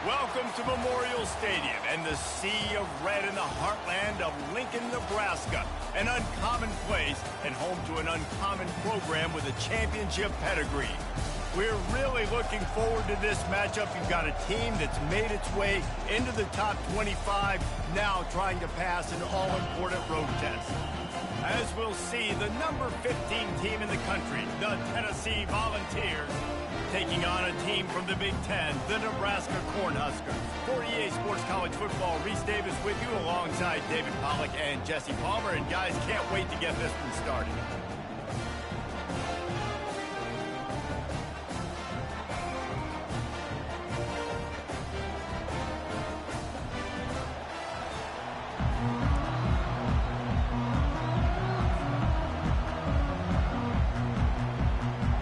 Welcome to Memorial Stadium and the sea of red in the heartland of Lincoln, Nebraska. An uncommon place and home to an uncommon program with a championship pedigree. We're really looking forward to this matchup. You've got a team that's made its way into the top 25, now trying to pass an all-important road test. As we'll see, the number 15 team in the country, the Tennessee Volunteers, taking on a team from the Big Ten, the Nebraska Cornhuskers. For EA Sports College Football, Reese Davis with you alongside David Pollack and Jesse Palmer. And guys, can't wait to get this one started.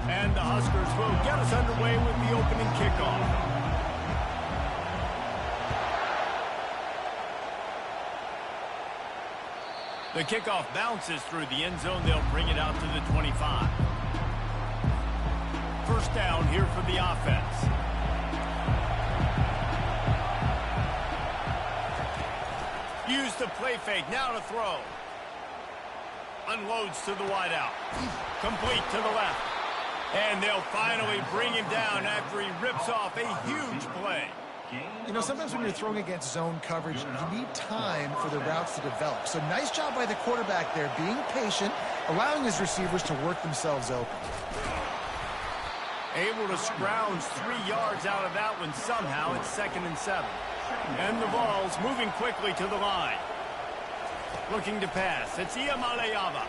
And the Huskers will get us underway with the opening kickoff. The kickoff bounces through the end zone. They'll bring it out to the 25. First down here for the offense. Use the play fake. Now to throw. Unloads to the wideout. Complete to the left. And they'll finally bring him down after he rips off a huge play. You know, sometimes when you're throwing against zone coverage, you need time for the routes to develop. So nice job by the quarterback there, being patient, allowing his receivers to work themselves open. Able to scrounge 3 yards out of that one somehow. It's 2nd and 7. And the ball's moving quickly to the line. Looking to pass. It's Iamaleava.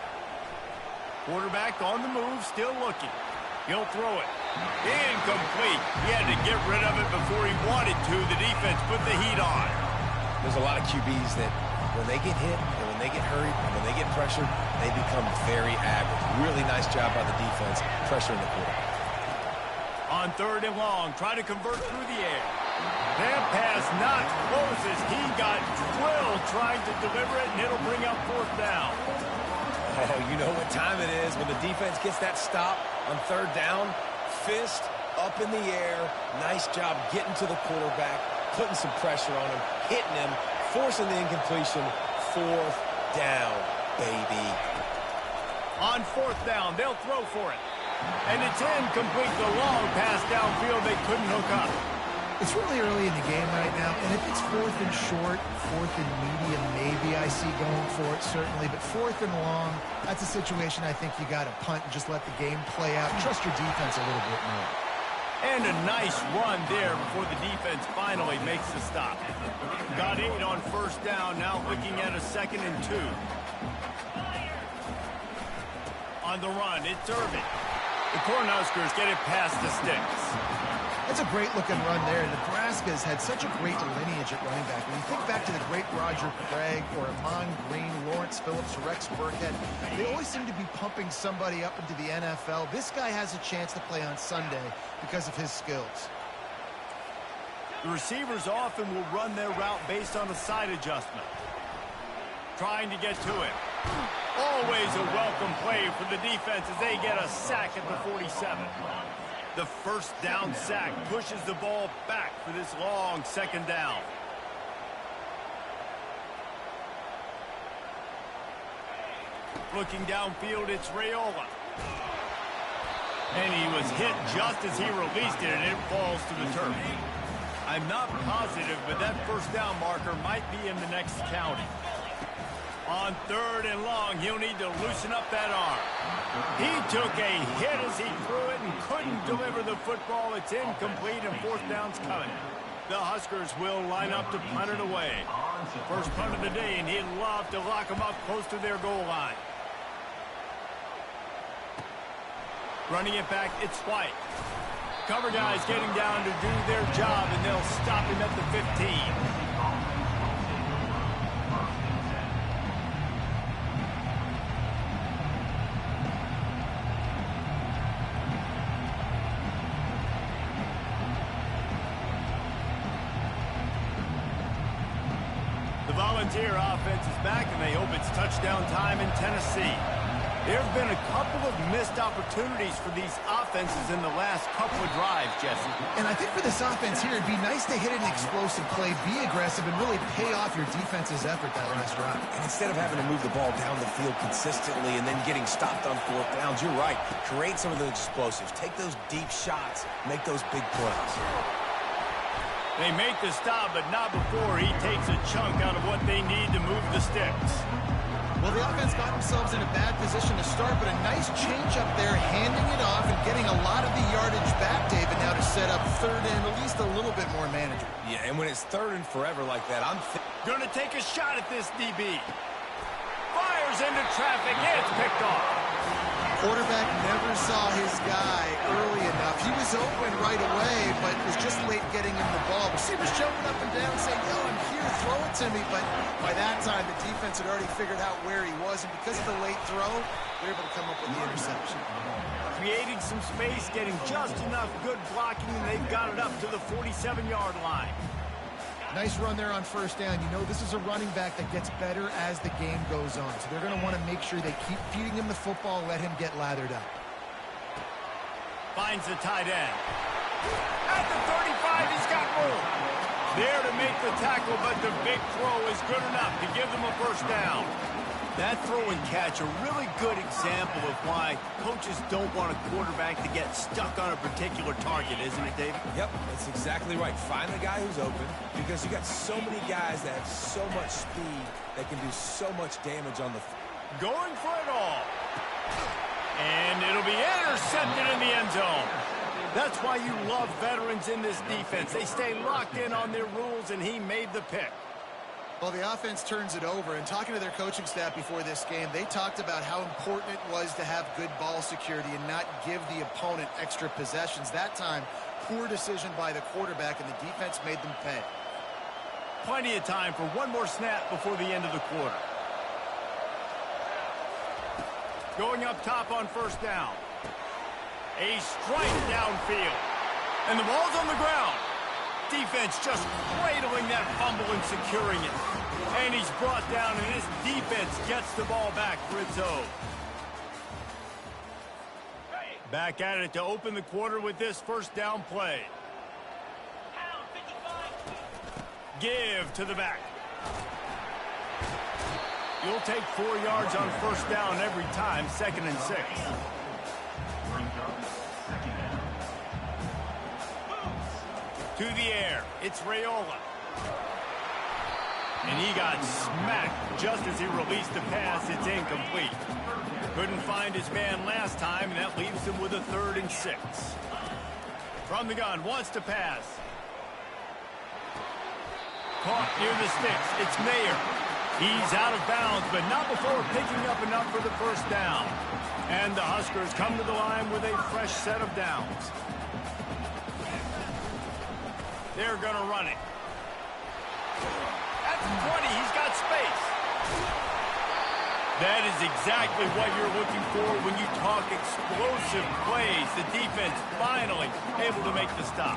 Quarterback on the move, still looking. He'll throw it. Incomplete. He had to get rid of it before he wanted to. The defense put the heat on. There's a lot of QBs that when they get hit and when they get hurried and when they get pressured, they become very average. Really nice job by the defense pressuring the quarterback. On 3rd and long, try to convert through the air. That pass not close as he got drilled trying to deliver it, and it'll bring up 4th down. Oh, you know what time it is when the defense gets that stop on 3rd down. Fist up in the air. Nice job getting to the quarterback, putting some pressure on him, hitting him, forcing the incompletion. 4th down, baby. On 4th down, they'll throw for it. And it's incomplete. The long pass downfield they couldn't hook up. It's really early in the game right now, and if it's 4th and short, 4th and medium, maybe I see going for it, certainly. But 4th and long, that's a situation I think you got to punt and just let the game play out. Trust your defense a little bit more. And a nice run there before the defense finally makes the stop. Got 8 on 1st down, now looking at a 2nd and 2. On the run, it's Irvin. The Cornhuskers get it past the sticks. That's a great-looking run there. Nebraska's had such a great lineage at running back. When you think back to the great Roger Craig or Amon Green, Lawrence Phillips, Rex Burkhead, they always seem to be pumping somebody up into the NFL. This guy has a chance to play on Sunday because of his skills. The receivers often will run their route based on a side adjustment. Trying to get to it. Always a welcome play for the defense as they get a sack at the 47. The 1st down sack pushes the ball back for this long 2nd down. Looking downfield, it's Raiola. And he was hit just as he released it, and it falls to the turf. I'm not positive, but that 1st down marker might be in the next county. On 3rd and long, he'll need to loosen up that arm. He took a hit as he threw it and couldn't deliver the football. It's incomplete, and 4th down's coming. The Huskers will line up to punt it away. First punt of the day, and he'd love to lock them up close to their goal line. Running it back, it's White. Cover guys getting down to do their job, and they'll stop him at the 15. The Volunteer offense is back, and they hope it's touchdown time in Tennessee. There have been a couple of missed opportunities for these offenses in the last couple of drives, Jesse. And I think for this offense here, it'd be nice to hit an explosive play, be aggressive, and really pay off your defense's effort that last drive. And instead of having to move the ball down the field consistently and then getting stopped on fourth downs, you're right. Create some of those explosives. Take those deep shots. Make those big plays. They make the stop, but not before he takes a chunk out of what they need to move the sticks. Well, the offense got themselves in a bad position to start, but a nice change up there, handing it off and getting a lot of the yardage back, David, now to set up third and at least a little bit more manageable. Yeah, and when it's third and forever like that, going to take a shot at this DB. Fires into traffic. It's picked off. Quarterback never saw his guy early enough. He was open right away, but was just late getting him the ball. Receivers jumping up and down saying, yo, I'm here, throw it to me. But by that time, the defense had already figured out where he was, and because of the late throw, they're able to come up with the interception. Creating some space, getting just enough good blocking, and they've got it up to the 47-yard line. Nice run there on first down. You know, this is a running back that gets better as the game goes on. So they're going to want to make sure they keep feeding him the football, let him get lathered up. Finds the tight end. At the 35, he's got room. There to make the tackle, but the big throw is good enough to give them a first down. That throw and catch, a really good example of why coaches don't want a quarterback to get stuck on a particular target, isn't it, David? Yep, that's exactly right. Find the guy who's open, because you got so many guys that have so much speed that can do so much damage on the field. Going for it all. And it'll be intercepted in the end zone. That's why you love veterans in this defense. They stay locked in on their rules, and he made the pick. Well, the offense turns it over, and talking to their coaching staff before this game, they talked about how important it was to have good ball security and not give the opponent extra possessions. That time, poor decision by the quarterback, and the defense made them pay. Plenty of time for one more snap before the end of the quarter. Going up top on first down. A strike downfield. And the ball's on the ground. Defense just cradling that fumble and securing it. And he's brought down, and his defense gets the ball back for its own. Back at it to open the quarter with this first down play. Give to the back. You'll take 4 yards on first down every time, 2nd and 6. To the air, it's Raiola. And he got smacked just as he released the pass. It's incomplete. Couldn't find his man last time, and that leaves him with a 3rd and 6. From the gun, wants to pass. Caught near the sticks. It's Mayer. He's out of bounds, but not before picking up enough for the first down. And the Huskers come to the line with a fresh set of downs. They're going to run it. At the 20, he's got space. That is exactly what you're looking for when you talk explosive plays. The defense finally able to make the stop.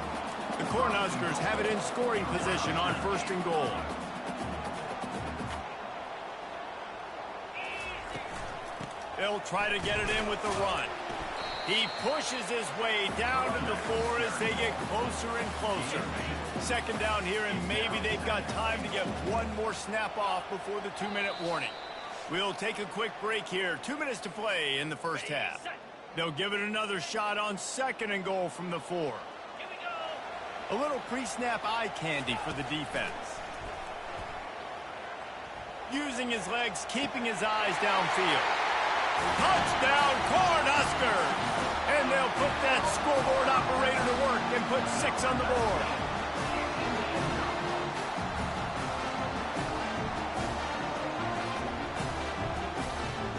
The Cornhuskers have it in scoring position on 1st and goal. They'll try to get it in with the run. He pushes his way down to the 4 as they get closer and closer. 2nd down here, and maybe they've got time to get one more snap off before the 2-minute warning. We'll take a quick break here. 2 minutes to play in the first half. They'll give it another shot on 2nd and goal from the 4. A little pre-snap eye candy for the defense. Using his legs, keeping his eyes downfield. Touchdown, Cornhuskers! And they'll put that scoreboard operator to work and put 6 on the board.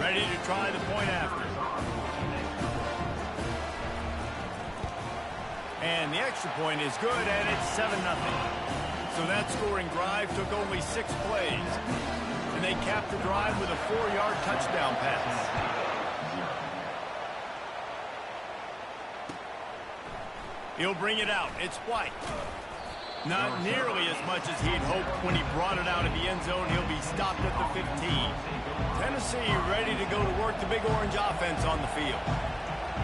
Ready to try the point after. And the extra point is good, and it's 7-0. So that scoring drive took only 6 plays. And they capped the drive with a 4-yard touchdown pass. He'll bring it out. It's White. Not nearly as much as he'd hoped when he brought it out of the end zone. He'll be stopped at the 15. Tennessee ready to go to work the Big Orange offense on the field.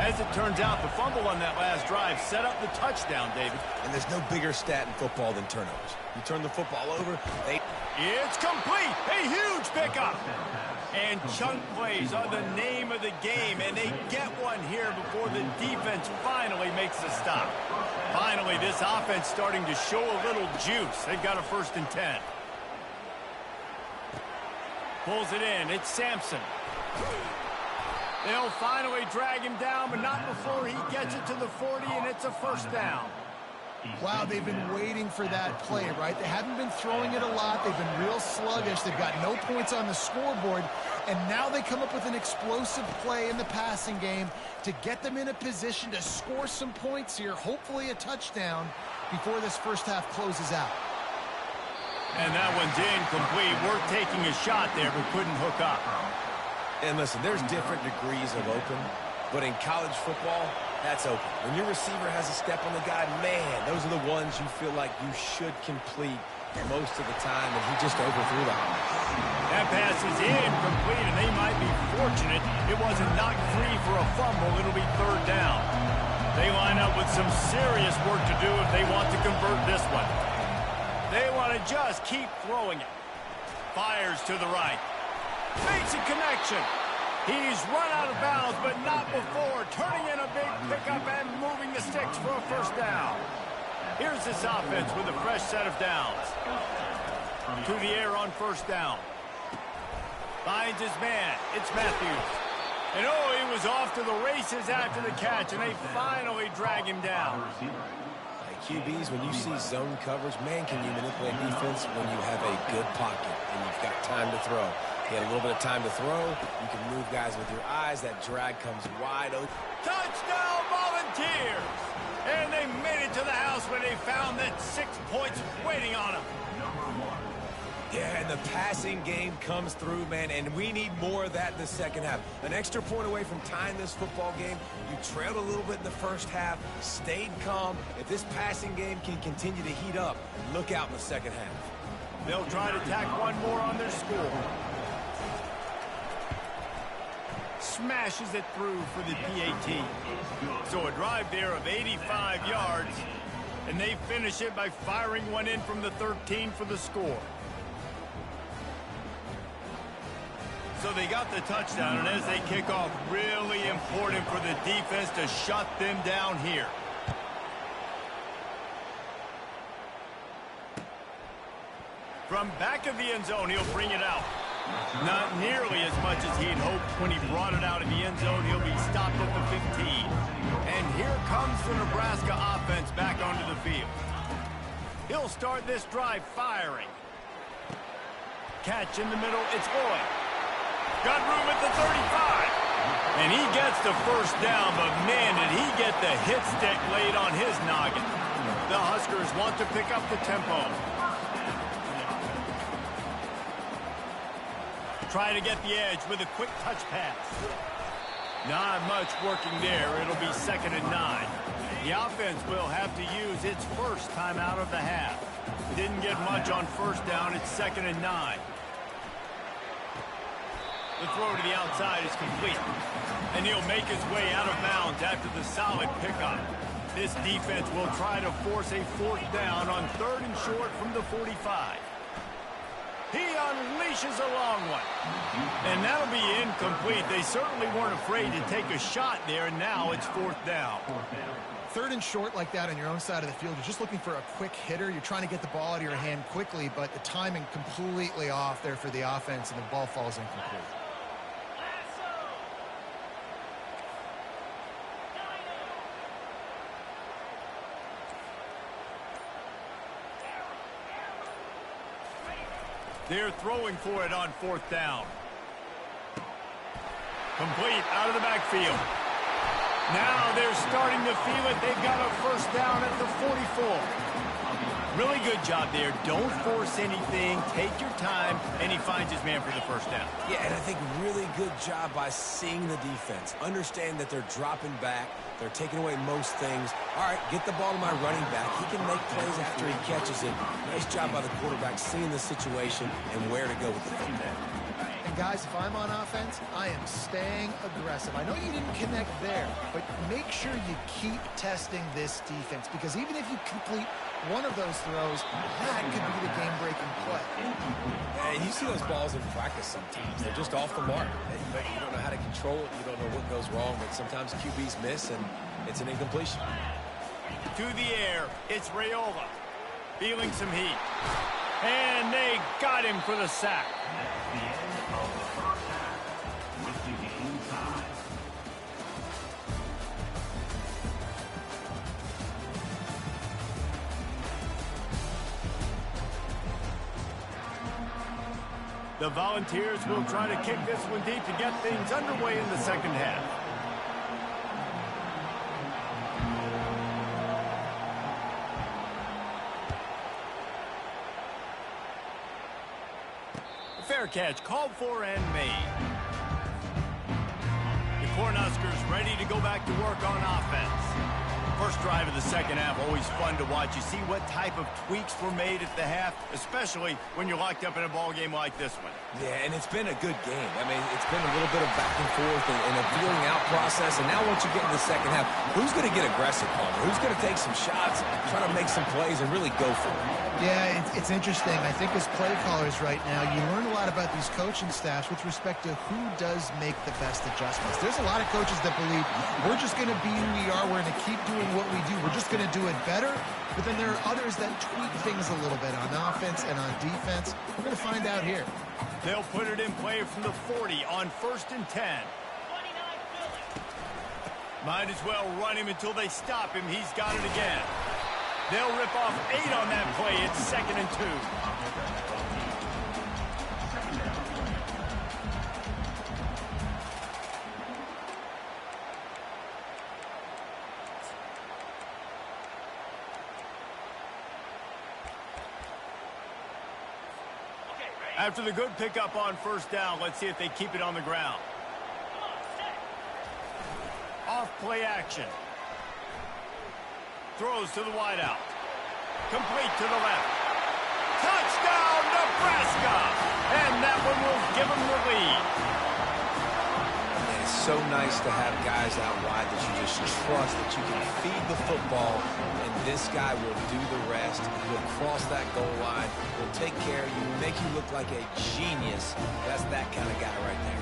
As it turns out, the fumble on that last drive set up the touchdown, David. And there's no bigger stat in football than turnovers. You turn the football over, It's complete! A huge pickup! And chunk plays are the name of the game, and they get one here before the defense finally makes a stop. Finally, this offense starting to show a little juice. They've got a 1st and 10. Pulls it in. It's Sampson. They'll finally drag him down, but not before he gets it to the 40, and it's a 1st down. Wow, they've been waiting for that play, right? They haven't been throwing it a lot. They've been real sluggish. They've got no points on the scoreboard. And now they come up with an explosive play in the passing game to get them in a position to score some points here, hopefully a touchdown, before this first half closes out. And that one's incomplete. We're taking a shot there, but couldn't hook up. And listen, there's different degrees of open, but in college football, that's open. When your receiver has a step on the guy, man, those are the ones you feel like you should complete most of the time, and he just overthrew that. That pass is incomplete, and they might be fortunate it wasn't knocked free for a fumble. It'll be 3rd down. They line up with some serious work to do if they want to convert this one. They want to just keep throwing it. Fires to the right. Makes a connection. He's run out of bounds, but not before. Turning in a big pickup and moving the sticks for a 1st down. Here's this offense with a fresh set of downs. To the air on 1st down. Finds his man. It's Matthews. And oh, he was off to the races after the catch, and they finally drag him down. Like QBs, when you see zone coverage, man, can you manipulate defense when you have a good pocket and you've got time to throw. You had a little bit of time to throw. You can move guys with your eyes. That drag comes wide open. Touchdown, Volunteers! And they made it to the house where they found that 6 points waiting on them. Yeah, and the passing game comes through, man, and we need more of that in the second half. An extra point away from tying this football game. You trailed a little bit in the first half, stayed calm. If this passing game can continue to heat up, look out in the second half. They'll try to tack one more on their score. Smashes it through for the PAT. So a drive there of 85 yards, and they finish it by firing one in from the 13 for the score. So they got the touchdown, and as they kick off, really important for the defense to shut them down here. From back of the end zone, he'll bring it out. Not nearly as much as he'd hoped when he brought it out of the end zone. He'll be stopped at the 15. And here comes the Nebraska offense back onto the field. He'll start this drive firing. Catch in the middle, it's Lloyd. Got room at the 35. And he gets the 1st down, but man, did he get the hit stick laid on his noggin. The Huskers want to pick up the tempo. Try to get the edge with a quick touch pass. Not much working there. It'll be 2nd and 9. The offense will have to use its first timeout of the half. It didn't get much on 1st down. It's 2nd and 9. The throw to the outside is complete. And he'll make his way out of bounds after the solid pickup. This defense will try to force a 4th down on 3rd and short from the 45. He unleashes a long one. And that'll be incomplete. They certainly weren't afraid to take a shot there, and now it's 4th down. 3rd and short like that on your own side of the field, you're just looking for a quick hitter. You're trying to get the ball out of your hand quickly, but the timing completely off there for the offense, and the ball falls incomplete. They're throwing for it on 4th down. Complete out of the backfield. Now they're starting to feel it. They've got a 1st down at the 44. Really good job there. Don't force anything. Take your time, and he finds his man for the first down. Yeah, and I think really good job by seeing the defense. Understand that they're dropping back. They're taking away most things. All right, get the ball to my running back. He can make plays after he catches it. Nice job by the quarterback seeing the situation and where to go with the football. And guys, if I'm on offense, I am staying aggressive. I know you didn't connect there, but make sure you keep testing this defense, because even if you complete one of those throws, that could be the game-breaking play. And you see those balls in practice sometimes. They're just off the mark. You don't know how to control it. You don't know what goes wrong, but sometimes QBs miss, and it's an incompletion. To the air, it's Raiola. Feeling some heat. And they got him for the sack. The Volunteers will try to kick this one deep to get things underway in the second half. Fair catch, called for and made. The Cornhuskers ready to go back to work on offense. First drive of the second half, always fun to watch. You see what type of tweaks were made at the half, especially when you're locked up in a ball game like this one. Yeah, and it's been a good game. I mean, it's been a little bit of back and forth and a feeling out process. And now once you get in the second half, who's going to get aggressive, Palmer? Who's going to take some shots, try to make some plays, and really go for it? Yeah, it's interesting. I think as play callers right now, you learn a lot about these coaching staffs with respect to who does make the best adjustments. There's a lot of coaches that believe we're just going to be who we are. We're going to keep doing what we do. We're just going to do it better. But then there are others that tweak things a little bit on offense and on defense. We're going to find out here. They'll put it in play from the 40 on 1st and 10. Might as well run him until they stop him. He's got it again. They'll rip off 8 on that play. It's 2nd and 2. After the good pickup on 1st down, let's see if they keep it on the ground. Off play action. Throws to the wideout. Complete to the left. Touchdown, Nebraska! And that one will give them the lead. And it's so nice to have guys out wide that you just trust that you can feed the football, and this guy will do the rest. He'll cross that goal line. He'll take care of you, make you look like a genius. That's that kind of guy right there.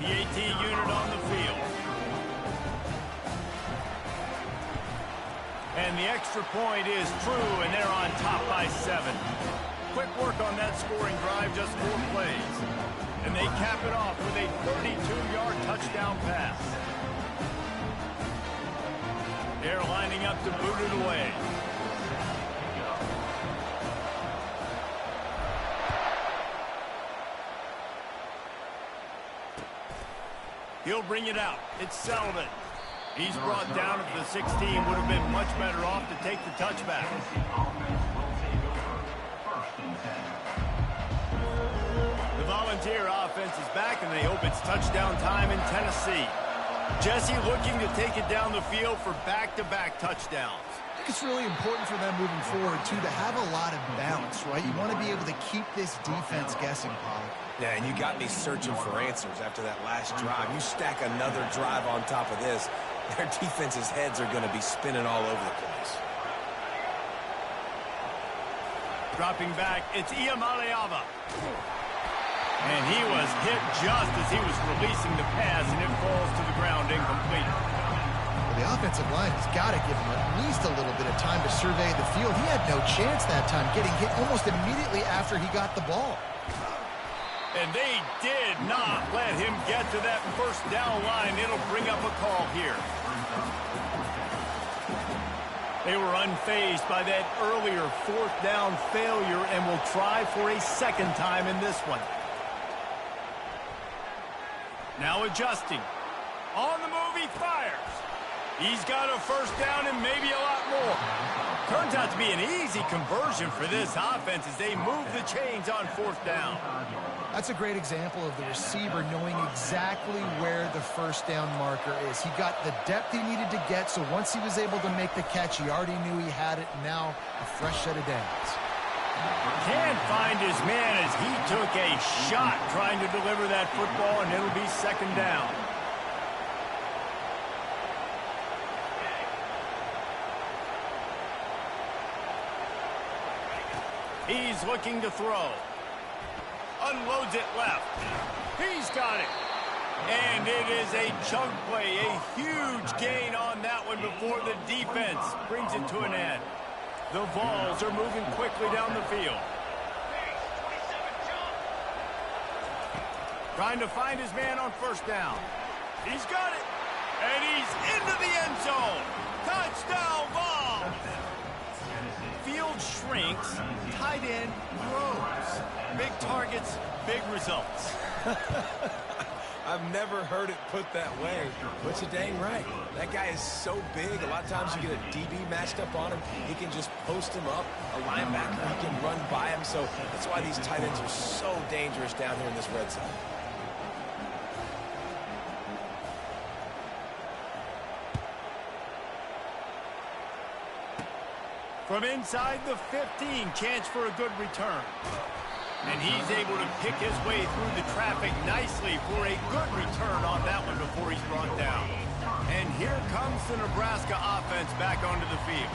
The AT unit on the field. And the extra point is true, and they're on top by 7. Quick work on that scoring drive, just 4 plays. And they cap it off with a 32-yard touchdown pass. They're lining up to boot it away. He'll bring it out. It's Sullivan. He's brought down at the 16. Would have been much better off to take the touchback. The Volunteer offense is back, and they hope it's touchdown time in Tennessee. Jesse looking to take it down the field for back-to-back touchdowns. I think it's really important for them moving forward, too, to have a lot of balance, right? You want to be able to keep this defense guessing, Pollard. Yeah, and you got me searching for answers after that last drive. You stack another drive on top of this, their defense's heads are going to be spinning all over the place. Dropping back, it's Iamaleava. And he was hit just as he was releasing the pass, and it falls to the ground incomplete. Well, the offensive line has got to give him at least a little bit of time to survey the field. He had no chance that time, getting hit almost immediately after he got the ball. And they did not let him get to that 1st down line. It'll bring up a call here. They were unfazed by that earlier 4th down failure and will try for a 2nd time in this one. Now adjusting. On the move, he fires. He's got a first down and maybe a lot more. Turns out to be an easy conversion for this offense as they move the chains on fourth down. That's a great example of the receiver knowing exactly where the first down marker is. He got the depth he needed to get, so once he was able to make the catch, he already knew he had it, and now a fresh set of downs. Can't find his man as he took a shot trying to deliver that football, and it'll be second down. He's looking to throw. Unloads it left. He's got it. And it is a chunk play, a huge gain on that one before the defense brings it to an end. The Vols are moving quickly down the field. Trying to find his man on first down. He's got it. And he's into the end zone. Touchdown, Vols! Field shrinks, tight end grows. Big targets, big results. I've never heard it put that way, but you're dang right. That guy is so big, a lot of times you get a DB matched up on him. He can just post him up. A linebacker, he can run by him. So that's why these tight ends are so dangerous down here in this red zone. From inside the 15, chance for a good return. And he's able to pick his way through the traffic nicely for a good return on that one before he's brought down. And here comes the Nebraska offense back onto the field.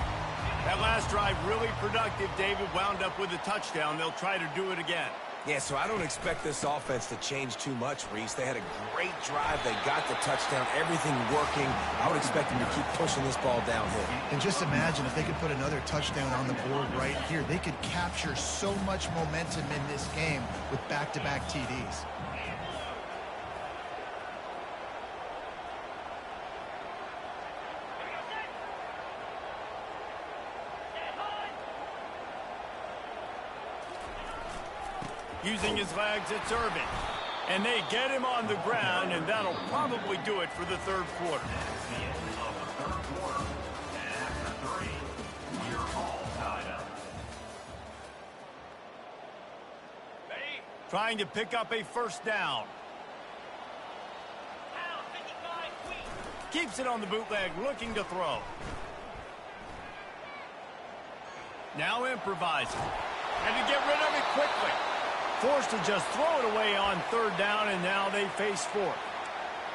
That last drive really productive. David wound up with a touchdown. They'll try to do it again. Yeah, so I don't expect this offense to change too much, Reese. They had a great drive. They got the touchdown, everything working. I would expect them to keep pushing this ball downhill. And just imagine if they could put another touchdown on the board right here. They could capture so much momentum in this game with back-to-back TDs. Using his legs, it's Irvin. And they get him on the ground, and that'll probably do it for the third quarter. Trying to pick up a first down. Keeps it on the bootleg, looking to throw. Now improvising. And to get rid of it quickly. Forced to just throw it away on third down, and now they face fourth.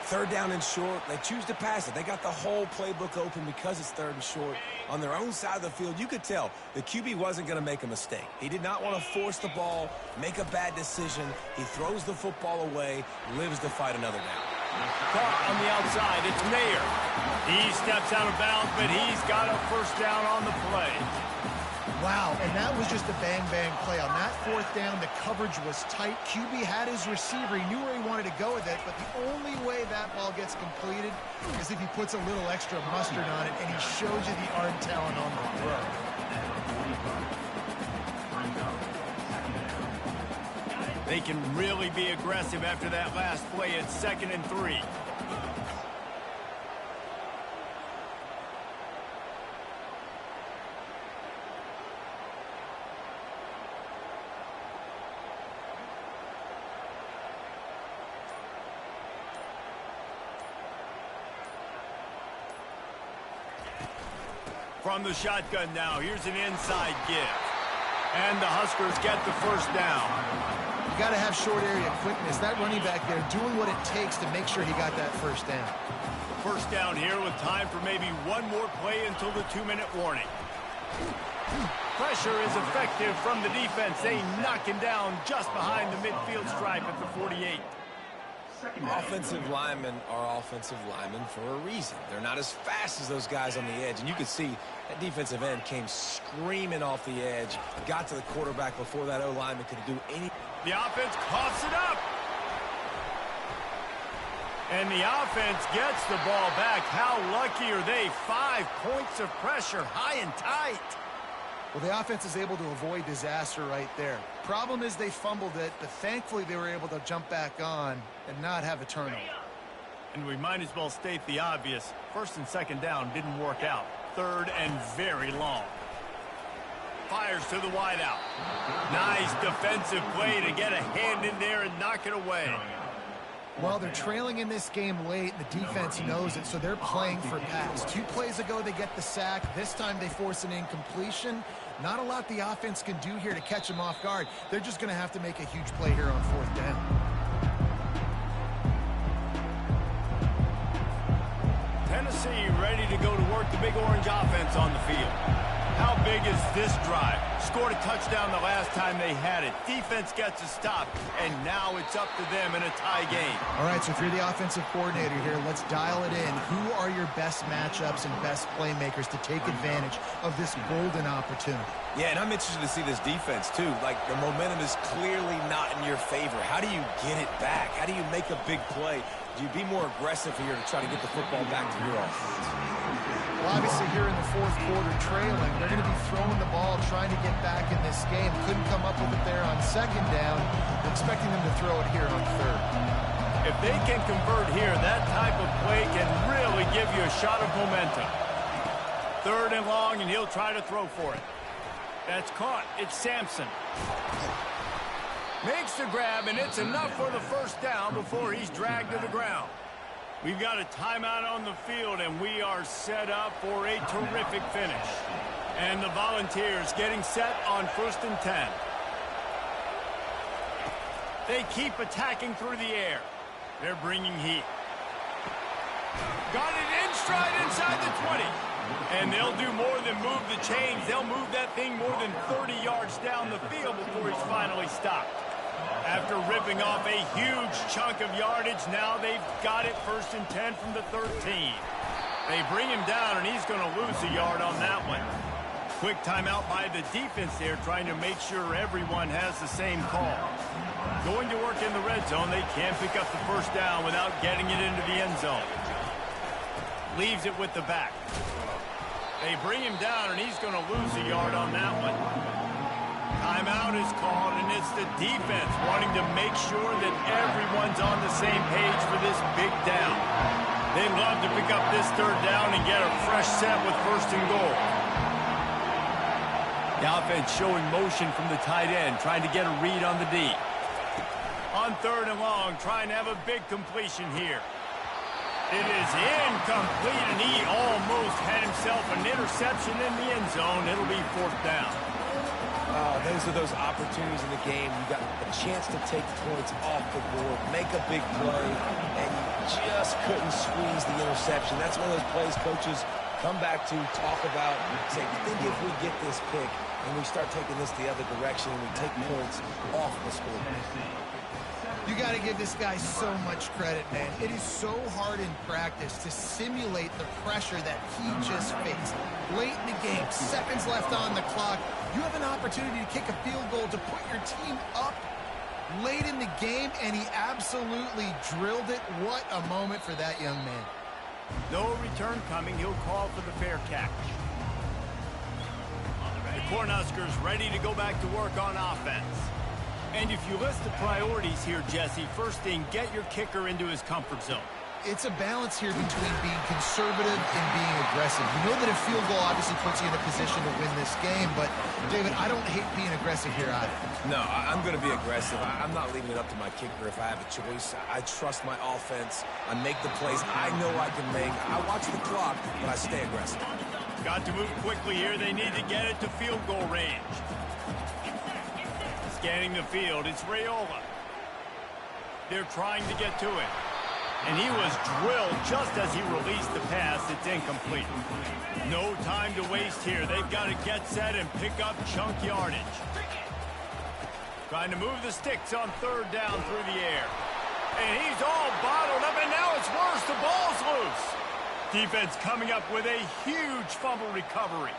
Third down and short, they choose to pass it. They got the whole playbook open because it's third and short. On their own side of the field, you could tell the QB wasn't going to make a mistake. He did not want to force the ball, make a bad decision. He throws the football away, lives to fight another down. Caught on the outside, it's Mayer. He steps out of bounds, but he's got a first down on the play. Wow, and that was just a bang-bang play. On that fourth down, the coverage was tight. QB had his receiver. He knew where he wanted to go with it, but the only way that ball gets completed is if he puts a little extra mustard on it, and he shows you the arm talent on the throw. They can really be aggressive after that last play at 2nd and 3. From the shotgun now, here's an inside give. And the Huskers get the first down. You got to have short area quickness. That running back there doing what it takes to make sure he got that first down. First down here with time for maybe one more play until the 2-minute warning. Pressure is effective from the defense. They knock him down just behind the midfield stripe at the 48. Offensive linemen are offensive linemen for a reason. They're not as fast as those guys on the edge. And you can see that defensive end came screaming off the edge, got to the quarterback before that O-lineman could do any. The offense coughs it up. And the offense gets the ball back. How lucky are they? 5 points of pressure, high and tight. Well, the offense is able to avoid disaster right there. Problem is they fumbled it, but thankfully they were able to jump back on and not have a turnover. And we might as well state the obvious. First and second down didn't work out. Third and very long. Fires to the wideout. Nice defensive play to get a hand in there and knock it away. Well, they're trailing in this game late. The defense knows it, so they're playing for pass. 2 plays ago, they get the sack. This time, they force an incompletion. Not a lot the offense can do here to catch them off guard. They're just going to have to make a huge play here on 4th down. Tennessee ready to go to work the Big Orange offense on the field. How big is this drive? Scored a touchdown the last time they had it. Defense gets a stop, and now it's up to them in a tie game. All right, so if you're the offensive coordinator here, let's dial it in. Who are your best matchups and best playmakers to take advantage of this golden opportunity? Yeah, and I'm interested to see this defense, too. Like, the momentum is clearly not in your favor. How do you get it back? How do you make a big play? Do you be more aggressive here to try to get the football back to your offense? Well, obviously here in the 4th quarter trailing, they're going to be throwing the ball, trying to get back in this game. Couldn't come up with it there on 2nd down. They're expecting them to throw it here on 3rd. If they can convert here, that type of play can really give you a shot of momentum. 3rd and long, and he'll try to throw for it. That's caught. It's Sampson. Makes the grab, and it's enough for the 1st down before he's dragged to the ground. We've got a timeout on the field, and we are set up for a terrific finish. And the Volunteers getting set on 1st and 10. They keep attacking through the air. They're bringing heat. Got it in stride inside the 20. And they'll do more than move the chains. They'll move that thing more than 30 yards down the field before he's finally stopped. After ripping off a huge chunk of yardage, now they've got it 1st and 10 from the 13. They bring him down, and he's going to lose a yard on that one. Quick timeout by the defense there, trying to make sure everyone has the same call. Going to work in the red zone, they can't pick up the 1st down without getting it into the end zone. Leaves it with the back. They bring him down, and he's going to lose a yard on that one. Timeout is called, and it's the defense wanting to make sure that everyone's on the same page for this big down. They'd love to pick up this 3rd down and get a fresh set with 1st and goal. The offense showing motion from the tight end, trying to get a read on the D. On 3rd and long, trying to have a big completion here. It is incomplete, and he almost had himself an interception in the end zone. It'll be 4th down. Those are those opportunities in the game. You got a chance to take points off the board, make a big play, and you just couldn't squeeze the interception. That's one of those plays coaches come back to, talk about, say, think if we get this pick and we start taking this the other direction and we take points off the scoreboard. You got to give this guy so much credit, man. It is so hard in practice to simulate the pressure that he just faced. Late in the game, seconds left on the clock, you have an opportunity to kick a field goal to put your team up late in the game, and he absolutely drilled it. What a moment for that young man. No return coming. He'll call for the fair catch. The Cornhuskers ready to go back to work on offense. And if you list the priorities here, Jesse, first thing, get your kicker into his comfort zone. It's a balance here between being conservative and being aggressive. You know that a field goal obviously puts you in a position to win this game, but, David, I don't hate being aggressive here either. No, I'm going to be aggressive. I'm not leaving it up to my kicker if I have a choice. I trust my offense. I make the plays I know I can make. I watch the clock, but I stay aggressive. Got to move quickly here. They need to get it to field goal range. Scanning the field, it's Raiola. They're trying to get to it. And he was drilled just as he released the pass. It's incomplete. No time to waste here. They've got to get set and pick up chunk yardage. Trying to move the sticks on 3rd down through the air. And he's all bottled up, and now it's worse. The ball's loose. Defense coming up with a huge fumble recovery.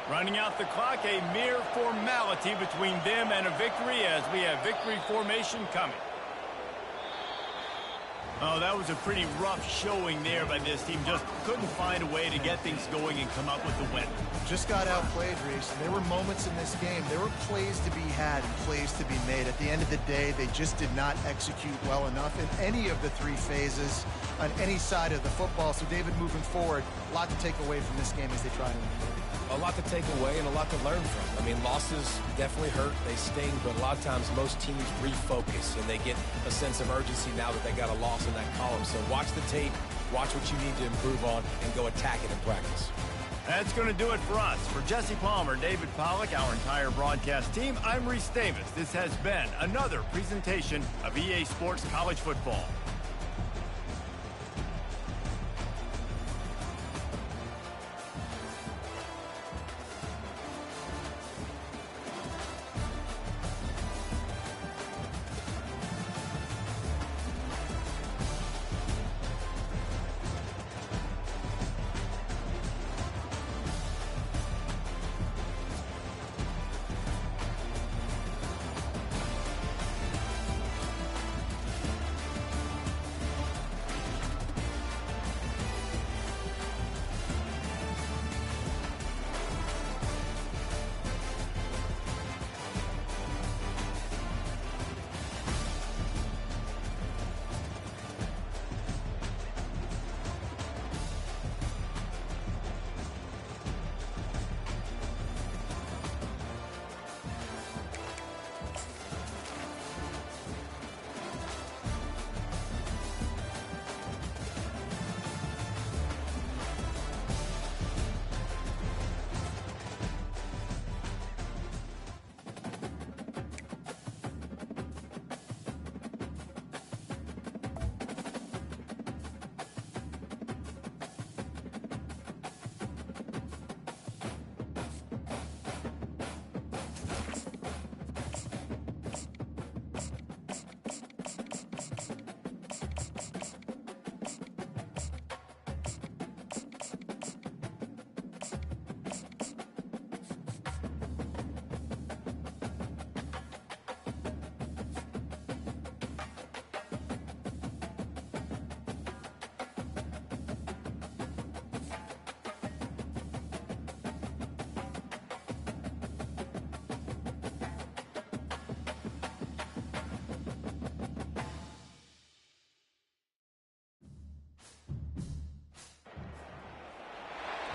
Running out the clock, a mere formality between them and a victory as we have victory formation coming. Oh, that was a pretty rough showing there by this team. Just couldn't find a way to get things going and come up with the win. Just got outplayed, Reese. There were moments in this game. There were plays to be had and plays to be made. At the end of the day, they just did not execute well enough in any of the three phases on any side of the football. So, David, moving forward, a lot to take away from this game as they try to improve. A lot to take away and a lot to learn from. I mean, losses definitely hurt, they sting, but a lot of times most teams refocus and they get a sense of urgency now that they got a loss in that column. So watch the tape, watch what you need to improve on, and go attack it in practice. That's going to do it for us. For Jesse Palmer, David Pollack, our entire broadcast team, I'm Reese Davis. This has been another presentation of EA Sports College Football.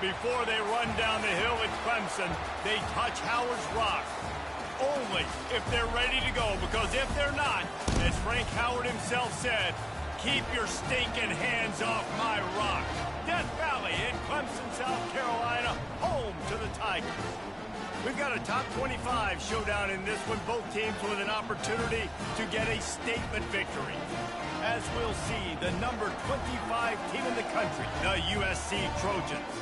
Before they run down the hill at Clemson, they touch Howard's rock. Only if they're ready to go, because if they're not, as Frank Howard himself said, keep your stinking hands off my rock. Death Valley in Clemson, South Carolina, home to the Tigers. We've got a top 25 showdown in this one, both teams with an opportunity to get a statement victory. As we'll see, the number 25 team in the country, the USC Trojans,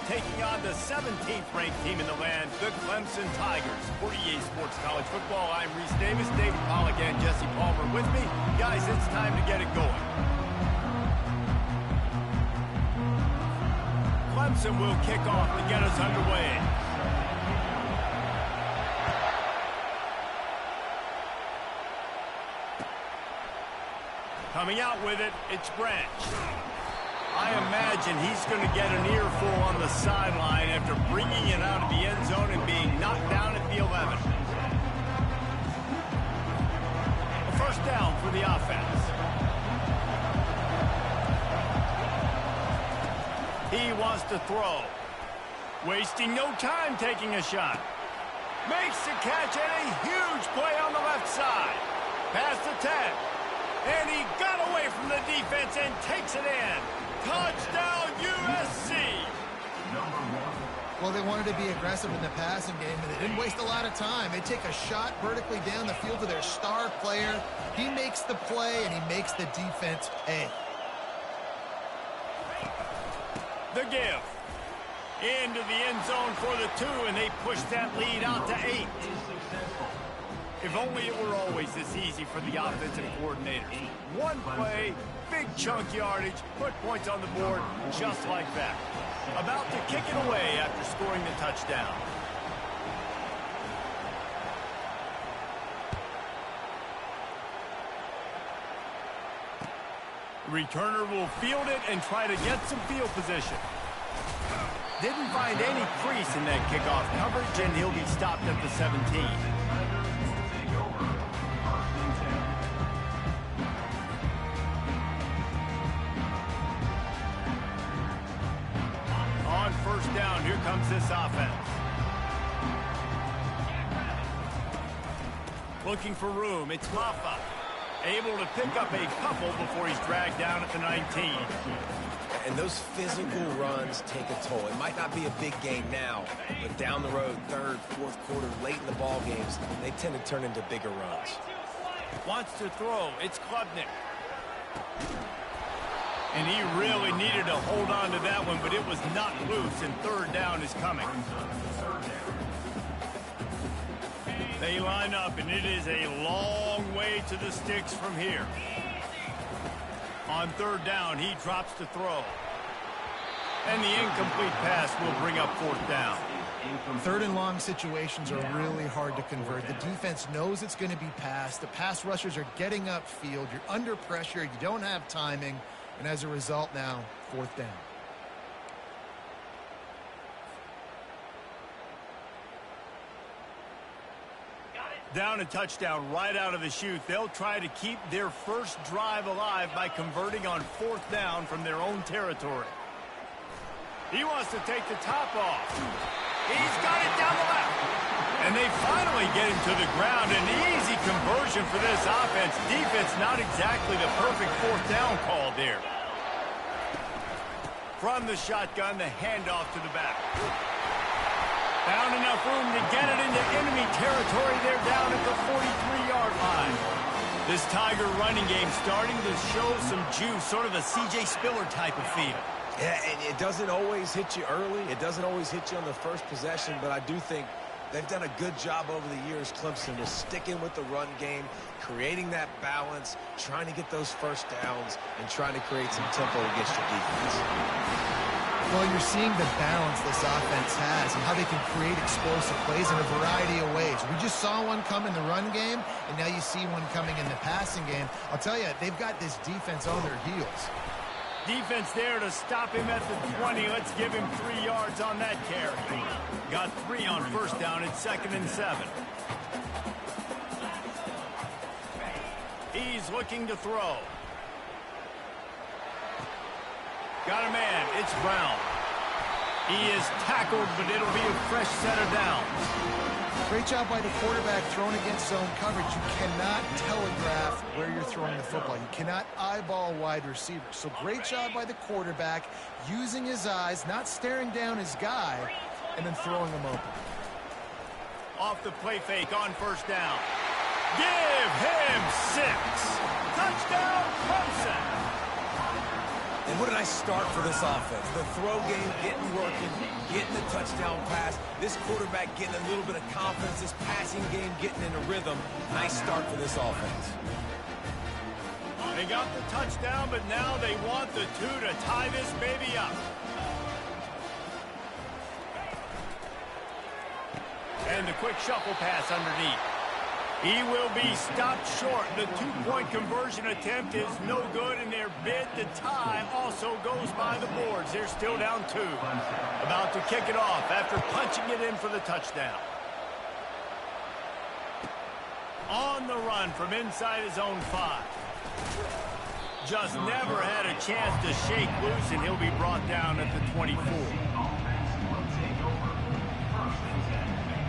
taking on the 17th ranked team in the land, the Clemson Tigers. For EA Sports College Football, I'm Reese Davis, David Pollack and Jesse Palmer with me. Guys, it's time to get it going. Clemson will kick off to get us underway. Coming out with it, it's Branch. I imagine he's going to get an earful on the sideline after bringing it out of the end zone and being knocked down at the 11. A first down for the offense. He wants to throw. Wasting no time taking a shot. Makes the catch and a huge play on the left side. Past the 10. And he got away from the defense and takes it in. Touchdown, USC! Well, they wanted to be aggressive in the passing game, and they didn't waste a lot of time. They take a shot vertically down the field to their star player. He makes the play, and he makes the defense pay. The give. Into the end zone for the 2, and they push that lead out to 8. If only it were always this easy for the offensive coordinators. One play, big chunk yardage, put points on the board just like that. About to kick it away after scoring the touchdown. Returner will field it and try to get some field position. Didn't find any crease in that kickoff coverage, and he'll be stopped at the 17. On first down, here comes this offense. Looking for room, it's Maffa. Able to pick up a couple before he's dragged down at the 19. And those physical runs take a toll. It might not be a big game now, but down the road, third, fourth quarter, late in the ball games, they tend to turn into bigger runs. Wants to throw. It's Klubnik. And he really needed to hold on to that one, but it was not loose, and third down is coming. They line up, and it is a long way to the sticks from here. On third down, he drops to throw. And the incomplete pass will bring up fourth down. Third and long situations are really hard to convert. The defense knows it's going to be passed. The pass rushers are getting upfield. You're under pressure. You don't have timing. And as a result now, fourth down. Down and touchdown right out of the chute. They'll try to keep their first drive alive by converting on fourth down from their own territory. He wants to take the top off. He's got it down the left. And they finally get him to the ground. An easy conversion for this offense. Defense not exactly the perfect fourth down call there. From the shotgun, the handoff to the back. Found enough room to get it into enemy territory. They're down at the 43-yard line. This Tiger running game starting to show some juice, sort of a C.J. Spiller type of feel. Yeah, and it doesn't always hit you early. It doesn't always hit you on the first possession, but I do think they've done a good job over the years, Clemson, with sticking with the run game, creating that balance, trying to get those first downs, and trying to create some tempo against your defense. Well, you're seeing the balance this offense has and how they can create explosive plays in a variety of ways. We just saw one come in the run game, and now you see one coming in the passing game. I'll tell you, they've got this defense on their heels. Defense there to stop him at the 20. Let's give him 3 yards on that carry. Got 3 on first down. It's 2nd and 7. He's looking to throw. Got a man. It's Brown. He is tackled, but it'll be a fresh set of downs. Great job by the quarterback throwing against zone coverage. You cannot telegraph where you're throwing the football. You cannot eyeball wide receivers. So great job by the quarterback using his eyes, not staring down his guy, and then throwing him open. Off the play fake on first down. Give him 6. Touchdown, Clemson. And what a nice start for this offense. The throw game getting working, getting the touchdown pass. This quarterback getting a little bit of confidence. This passing game getting in a rhythm. Nice start for this offense. They got the touchdown, but now they want the 2 to tie this baby up. And the quick shuffle pass underneath. He will be stopped short. The 2-point conversion attempt is no good, and their bid to tie also goes by the boards. They're still down 2. About to kick it off after punching it in for the touchdown. On the run from inside his own 5. Just never had a chance to shake loose, and he'll be brought down at the 24.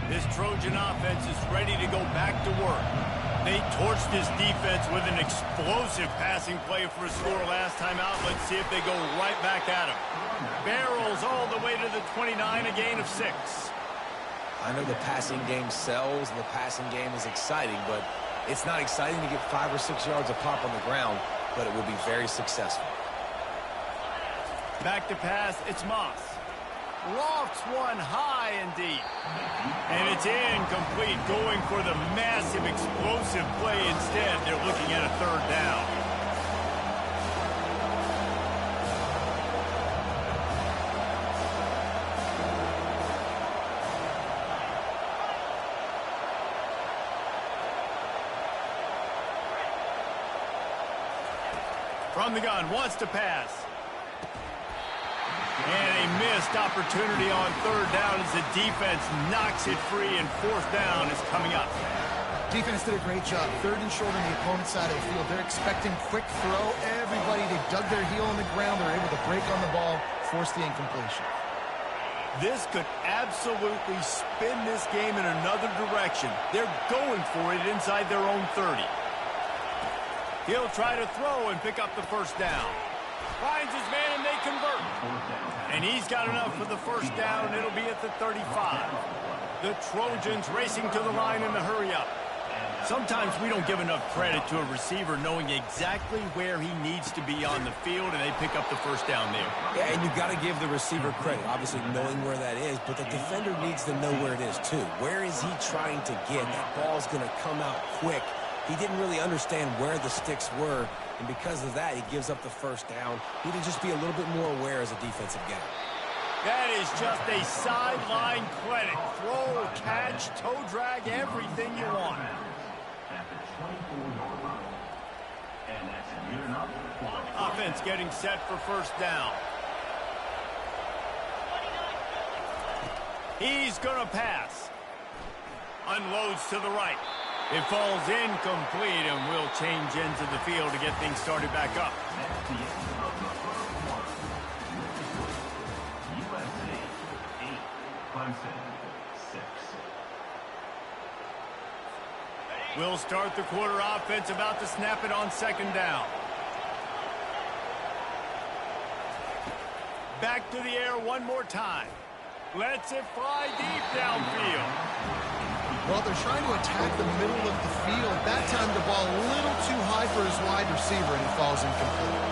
This Trojan offense is ready to go back to work. They torched this defense with an explosive passing play for a score last time out. Let's see if they go right back at him. Barrels all the way to the 29, a gain of 6. I know the passing game sells and the passing game is exciting, but it's not exciting to get 5 or 6 yards a pop on the ground, but it will be very successful. Back to pass, it's Moss. Lofts one high and deep. And it's incomplete, going for the massive explosive play instead. They're looking at a 3rd down. From the gun, wants to pass. And a missed opportunity on third down as the defense knocks it free, and fourth down is coming up. Defense did a great job. Third and short on the opponent's side of the field. They're expecting quick throw. Everybody, they dug their heel on the ground. They're able to break on the ball, force the incompletion. This could absolutely spin this game in another direction. They're going for it inside their own 30. He'll try to throw and pick up the first down. Finds his man and they convert. And he's got enough for the first down, and it'll be at the 35. The Trojans racing to the line in the hurry-up. Sometimes we don't give enough credit to a receiver knowing exactly where he needs to be on the field, and they pick up the first down there. Yeah, and you've got to give the receiver credit, obviously knowing where that is, but the defender needs to know where it is too. Where is he trying to get? That ball's going to come out quick. He didn't really understand where the sticks were, and because of that, he gives up the first down. He needs to just be a little bit more aware as a defensive guy. That is just a sideline clinic. Throw, catch, toe drag, everything you want. Offense getting set for first down. He's going to pass. Unloads to the right. It falls incomplete, and will change ends of the field to get things started back up. We'll start the quarter offense, about to snap it on second down. Back to the air one more time. Lets it fly deep downfield. Well, they're trying to attack the middle of the field. That time the ball a little too high for his wide receiver, and he falls incomplete.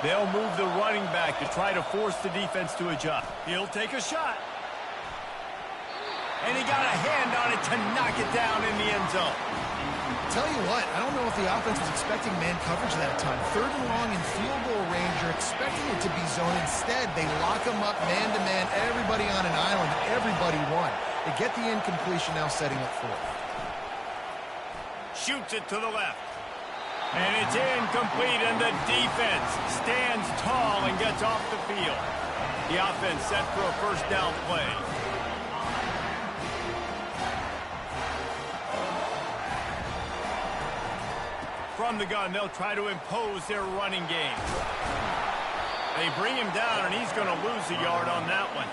They'll move the running back to try to force the defense to adjust. He'll take a shot. And he got a hand on it to knock it down in the end zone. Tell you what, I don't know if the offense was expecting man coverage that time. Third and long in field goal range, you're expecting it to be zone. Instead, they lock them up man-to-man, everybody on an island, everybody won. They get the incompletion, now setting up fourth. Shoots it to the left. And it's incomplete, and the defense stands tall and gets off the field. The offense set for a first down play. From the gun, they'll try to impose their running game. They bring him down, and he's going to lose a yard on that one.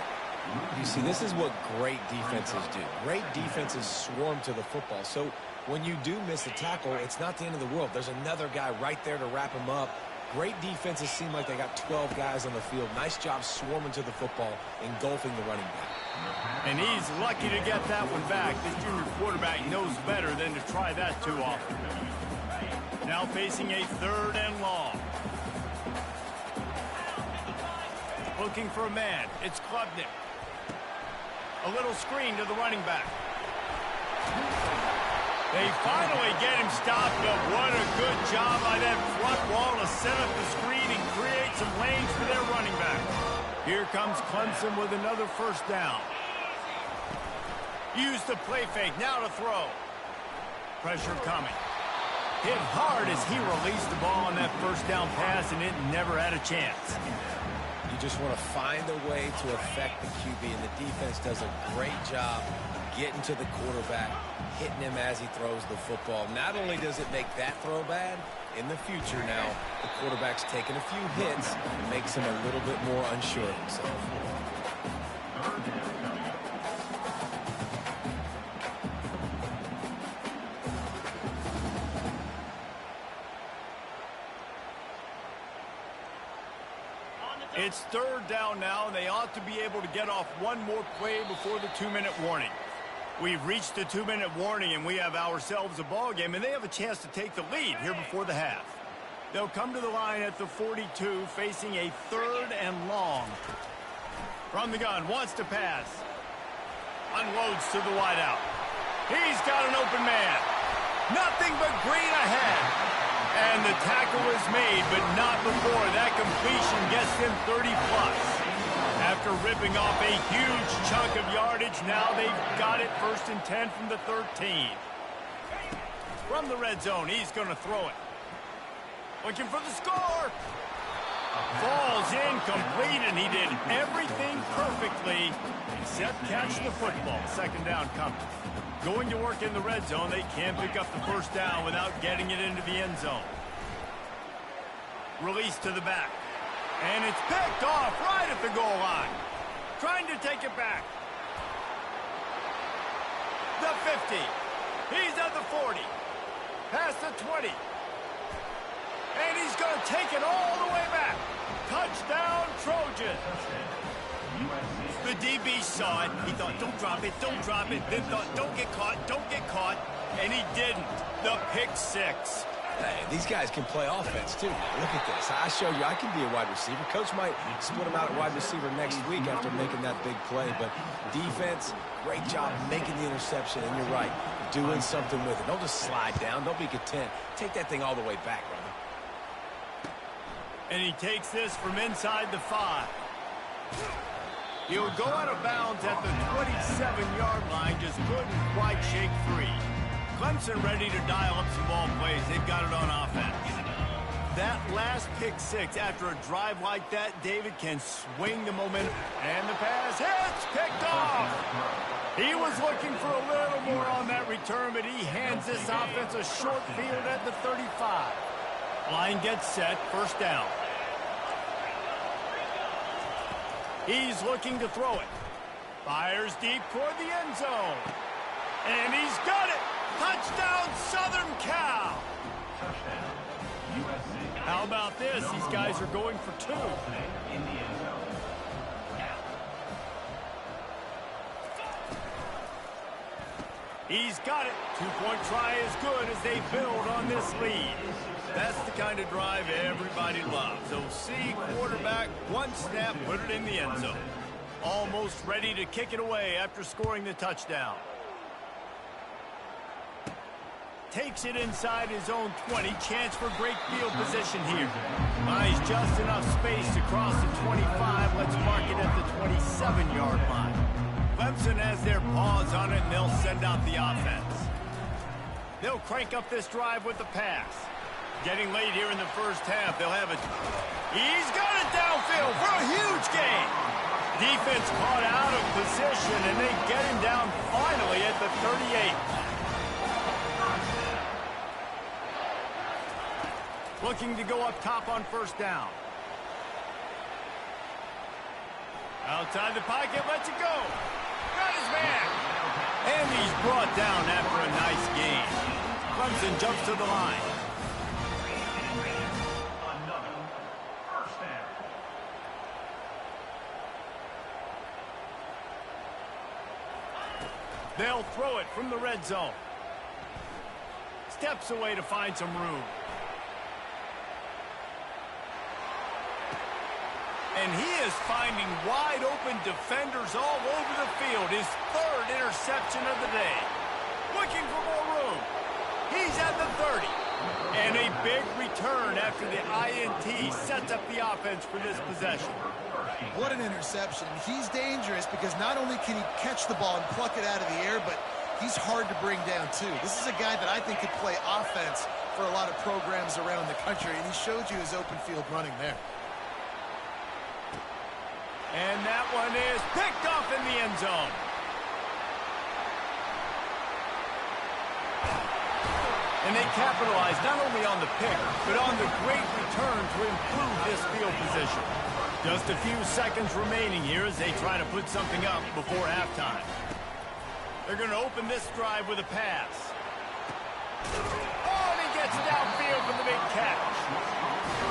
You see, this is what great defenses do. Great defenses swarm to the football. So when you do miss a tackle, it's not the end of the world. There's another guy right there to wrap him up. Great defenses seem like they got 12 guys on the field. Nice job swarming to the football, engulfing the running back. And he's lucky to get that one back. This junior quarterback knows better than to try that too often. Now facing a third and long. Looking for a man. It's Klubnik. A little screen to the running back. They finally get him stopped, but what a good job by that front wall to set up the screen and create some lanes for their running back. Here comes Clemson with another first down. Use the play fake, now to throw. Pressure coming. Hit hard as he released the ball on that first down pass, and it never had a chance. You just want to find a way to affect the QB, and the defense does a great job getting to the quarterback, hitting him as he throws the football. Not only does it make that throw bad, in the future now, the quarterback's taking a few hits, makes him a little bit more unsure of himself. It's third down now, and they ought to be able to get off one more play before the 2-minute warning. We've reached the 2-minute warning, and we have ourselves a ball game, and they have a chance to take the lead here before the half. They'll come to the line at the 42, facing a third and long. From the gun, wants to pass. Unloads to the wideout. He's got an open man. Nothing but green ahead. And the tackle is made, but not before that completion gets them 30+. After ripping off a huge chunk of yardage. Now they've got it 1st and 10 from the 13. From the red zone, he's going to throw it. Looking for the score. Falls incomplete, and he did everything perfectly except catch the football. 2nd down coming. Going to work in the red zone. They can't pick up the 1st down without getting it into the end zone. Release to the back. And it's picked off right at the goal line. Trying to take it back. The 50. He's at the 40. Past the 20. And he's going to take it all the way back. Touchdown, Trojans. The DB saw it. He thought, don't drop it, don't drop it. Then thought, don't get caught, don't get caught. And he didn't. The pick 6. Hey, these guys can play offense, too. Look at this. I show you I can be a wide receiver. Coach might split him out at wide receiver next week after making that big play. But defense, great job making the interception. And you're right, doing something with it. Don't just slide down. Don't be content. Take that thing all the way back, brother. And he takes this from inside the 5. He'll go out of bounds at the 27-yard line. Just couldn't quite shake free. Clemson ready to dial up some ball plays. They've got it on offense. That last pick 6 after a drive like that, David can swing the momentum. And the pass hits, picked off. He was looking for a little more on that return, but he hands this offense a short field at the 35. Line gets set, 1st down. He's looking to throw it. Fires deep toward the end zone. And he's got it. Touchdown, Southern Cal. How about this? These guys are going for 2. He's got it. 2-point try is good as they build on this lead. That's the kind of drive everybody loves. So see quarterback, 1 snap, put it in the end zone. Almost ready to kick it away after scoring the touchdown. Takes it inside his own 20. Chance for great field position here. Buys just enough space to cross the 25. Let's mark it at the 27-yard line. Clemson has their paws on it, and they'll send out the offense. They'll crank up this drive with the pass. Getting late here in the 1st half. They'll have it. He's got it downfield for a huge gain. Defense caught out of position, and they get him down finally at the 38. Looking to go up top on 1st down. Outside the pocket, lets it go. Got his man. And he's brought down after a nice gain. Clemson jumps to the line. They'll throw it from the red zone. Steps away to find some room. And he is finding wide-open defenders all over the field. His 3rd interception of the day. Looking for more room. He's at the 30. And a big return after the INT sets up the offense for this possession. What an interception. He's dangerous because not only can he catch the ball and pluck it out of the air, but he's hard to bring down, too. This is a guy that I think could play offense for a lot of programs around the country, and he showed you his open field running there. And that one is picked off in the end zone. And they capitalize not only on the pick, but on the great return to improve this field position. Just a few seconds remaining here as they try to put something up before halftime. They're going to open this drive with a pass. Oh, and he gets downfield for the big catch.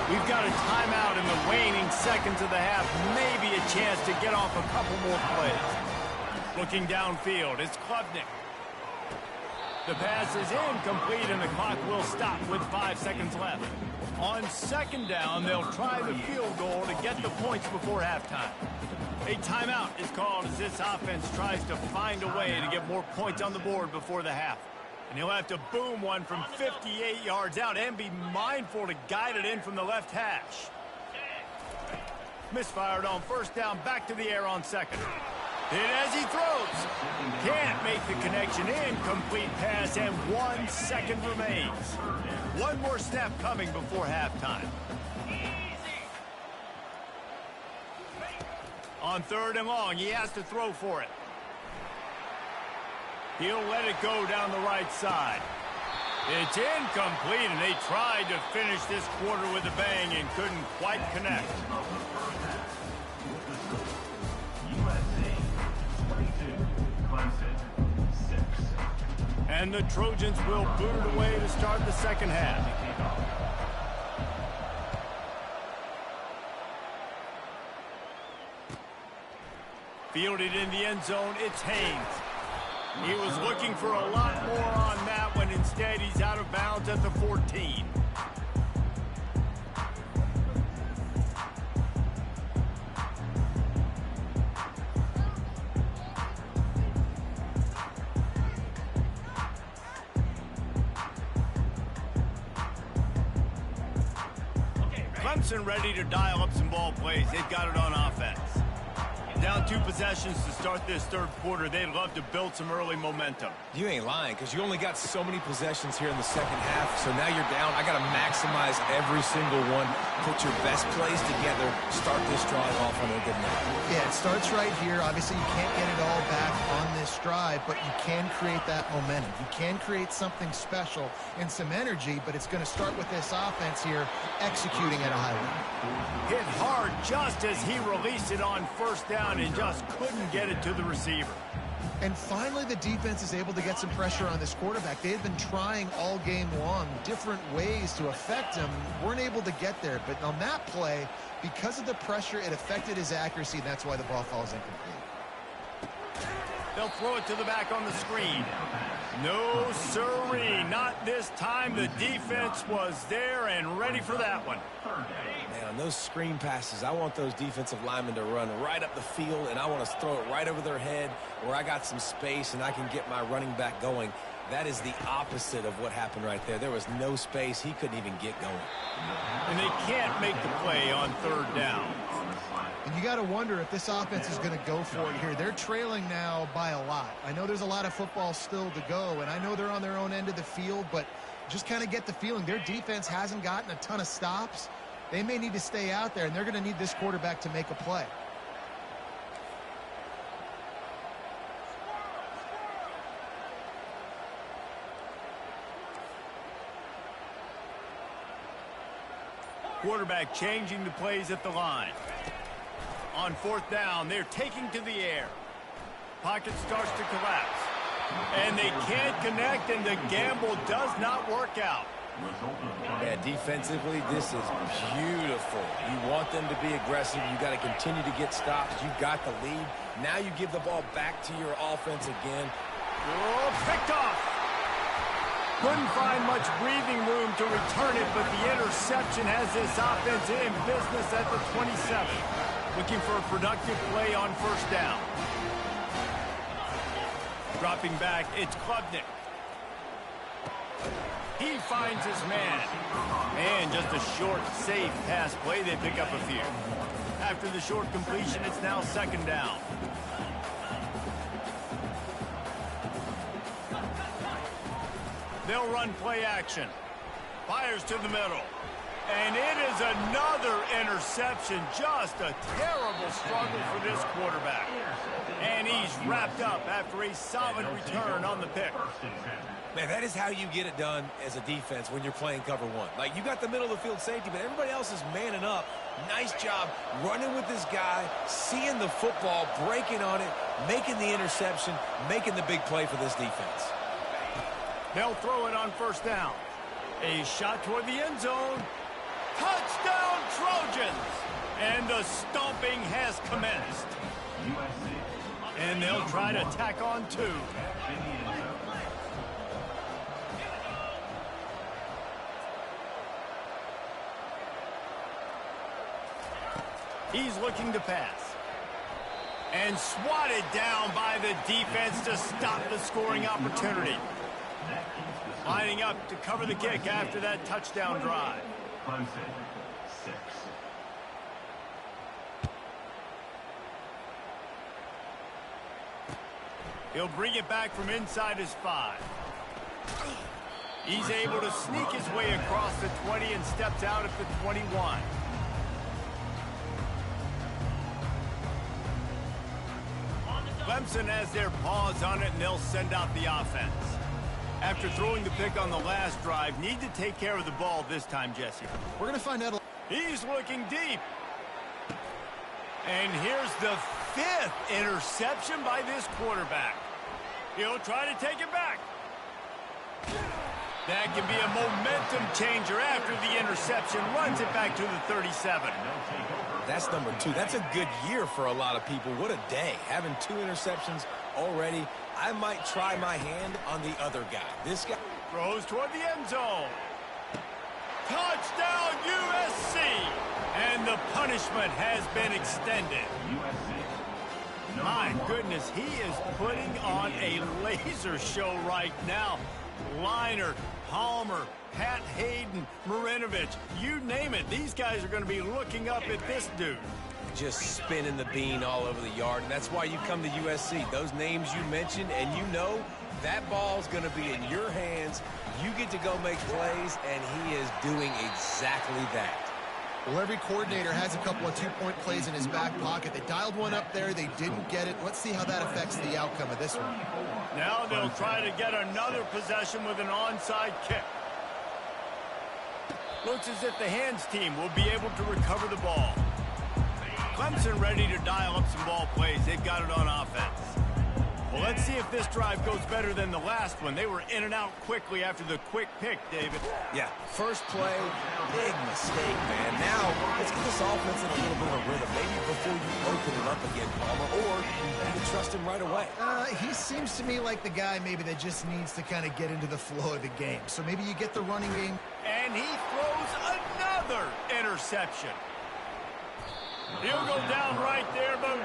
We've got a timeout in the waning seconds of the half. Maybe a chance to get off a couple more plays. Looking downfield, it's Klubnik. The pass is incomplete, and the clock will stop with 5 seconds left. On 2nd down, they'll try the field goal to get the points before halftime. A timeout is called as this offense tries to find a way to get more points on the board before the half. And he'll have to boom one from 58 yards out and be mindful to guide it in from the left hash. Misfired on first down, back to the air on second. Hit as he throws. Can't make the connection. Incomplete pass, and 1 second remains. One more snap coming before halftime. On third and long, he has to throw for it. He'll let it go down the right side. It's incomplete, and they tried to finish this quarter with a bang and couldn't quite connect. And the Trojans will boot it away to start the second half. Fielded in the end zone, it's Haynes. He was looking for a lot more on that one. Instead, he's out of bounds at the 14. Clemson ready to dial up some ball plays. They've got it on offense. Down 2 possessions to start this third quarter. They'd love to build some early momentum. You ain't lying, because you only got so many possessions here in the second half, so now you're down. I got to maximize every single one. Put your best plays together. Start this drive off on a good note. Yeah, it starts right here. Obviously, you can't get it all back on this drive, but you can create that momentum. You can create something special and some energy, but it's going to start with this offense here executing at a high level. Hit hard just as he released it on first down and just couldn't get it to the receiver. And finally, the defense is able to get some pressure on this quarterback. They had been trying all game long different ways to affect him. Weren't able to get there. But on that play, because of the pressure, it affected his accuracy, and that's why the ball falls incomplete. They'll throw it to the back on the screen. No, sirree. Not this time. The defense was there and ready for that one. Man, on those screen passes, I want those defensive linemen to run right up the field, and I want to throw it right over their head where I got some space and I can get my running back going. That is the opposite of what happened right there. There was no space. He couldn't even get going. And they can't make the play on third down. And you got to wonder if this offense is going to go for it here. They're trailing now by a lot. I know there's a lot of football still to go, and I know they're on their own end of the field, but just kind of get the feeling their defense hasn't gotten a ton of stops. They may need to stay out there, and they're going to need this quarterback to make a play. Quarterback changing the plays at the line. On fourth down, they're taking to the air. Pocket starts to collapse. And they can't connect, and the gamble does not work out. Yeah, defensively, this is beautiful. You want them to be aggressive. You got to continue to get stops. You got the lead. Now you give the ball back to your offense again. Oh, picked off. Couldn't find much breathing room to return it, but the interception has this offense in business at the 27. Looking for a productive play on first down. Dropping back, it's Klubnik. He finds his man. And just a short, safe pass play. They pick up a few. After the short completion, it's now second down. They'll run play action. Fires to the middle. And it is another interception. Just a terrible struggle for this quarterback. And he's wrapped up after a solid return on the pick. Man, that is how you get it done as a defense when you're playing cover one. Like, you got the middle of the field safety, but everybody else is manning up. Nice job running with this guy, seeing the football, breaking on it, making the interception, making the big play for this defense. They'll throw it on first down. A shot toward the end zone. Touchdown, Trojans! And the stomping has commenced. And they'll try to tack on two. He's looking to pass. And swatted down by the defense to stop the scoring opportunity. Lining up to cover the kick after that touchdown drive. He'll bring it back from inside his 5. He's able to sneak his way across the 20 and steps out at the 21. Clemson has their paws on it, and they'll send out the offense. After throwing the pick on the last drive, need to take care of the ball this time, Jesse. We're going to find out. He's looking deep. And here's the 5th interception by this quarterback. He'll try to take it back. That can be a momentum changer after the interception. Runs it back to the 37. That's number 2. That's a good year for a lot of people. What a day. Having 2 interceptions already. I might try my hand on the other guy. This guy throws toward the end zone. Touchdown, USC! And the punishment has been extended. My goodness, he is putting on a laser show right now. Liner, Palmer, Pat Hayden, Marinovich, you name it. These guys are going to be looking up at this dude. just spinning the bean all over the yard, and that's why you come to USC. Those names you mentioned, and you know that ball's going to be in your hands. You get to go make plays, and he is doing exactly that. Well, every coordinator has a couple of two-point plays in his back pocket. They dialed one up there. They didn't get it. Let's see how that affects the outcome of this one. Now they'll try to get another possession with an onside kick. Looks as if the hands team will be able to recover the ball. Clemson ready to dial up some ball plays. They've got it on offense. Well, let's see if this drive goes better than the last one. They were in and out quickly after the quick pick, David. Yeah, first play, big mistake, man. Now, let's get this offense in a little bit of a rhythm. Maybe before you open it up again, Palmer, or you can trust him right away. He seems to me like the guy maybe that just needs to kind of get into the flow of the game. So maybe you get the running game. And he throws another interception. He'll go down right there, but